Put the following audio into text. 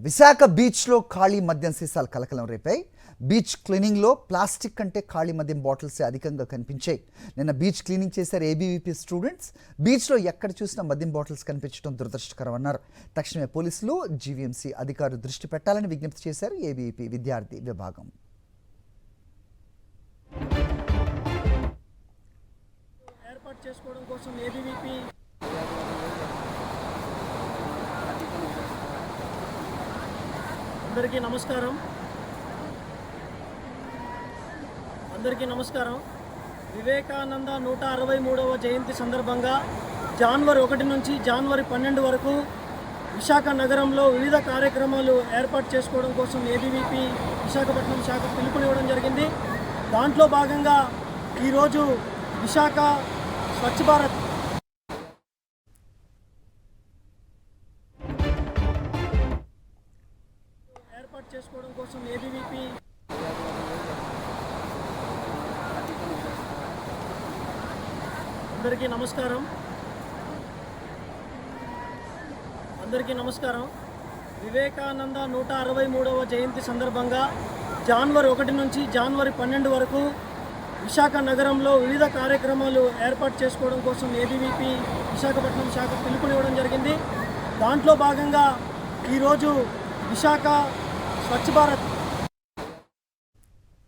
విశాఖ బీచ్లో ఖాళీ మద్యం సీసాలు కలకలం రేపాయి. బీచ్ క్లీనింగ్లో ప్లాస్టిక్ కంటే ఖాళీ మద్యం బాటిల్సే అధికంగా కనిపించాయి. నిన్న బీచ్ క్లీనింగ్ చేశారు ఏబీవీపీ స్టూడెంట్స్. బీచ్లో ఎక్కడ చూసినా మద్యం బాటిల్స్ కనిపించడం దురదృష్టకరం అన్నారు. తక్షణమే పోలీసులు, జీవీఎంసీ అధికారులు దృష్టి పెట్టాలని విజ్ఞప్తి చేశారు ఏబీవీపీ విద్యార్థి విభాగం. ఏర్పాటు చేసుకోవడం కోసం ఏబీవీపీ అందరికీ నమస్కారం. వివేకానంద 163వ జయంతి సందర్భంగా జనవరి 1 నుంచి జనవరి 12 వరకు విశాఖ నగరంలో వివిధ కార్యక్రమాలు ఏర్పాటు చేసుకోవడం కోసం ఏబీవీపీ విశాఖపట్నం శాఖ పిలుపునివ్వడం జరిగింది. దాంట్లో భాగంగా ఈరోజు విశాఖ స్వచ్ఛ భారత్ ఏర్పాటు చేసుకోవడం కోసం ఏబీవీపీ అందరికీ నమస్కారం. వివేకానంద 163వ జయంతి సందర్భంగా జనవరి 1 నుంచి జనవరి 12 వరకు విశాఖ నగరంలో వివిధ కార్యక్రమాలు ఏర్పాటు చేసుకోవడం కోసం ఏబీవీపీ విశాఖపట్నం శాఖ పిలుపునివ్వడం జరిగింది. దాంట్లో భాగంగా ఈరోజు విశాఖ స్వచ్ఛ భారత్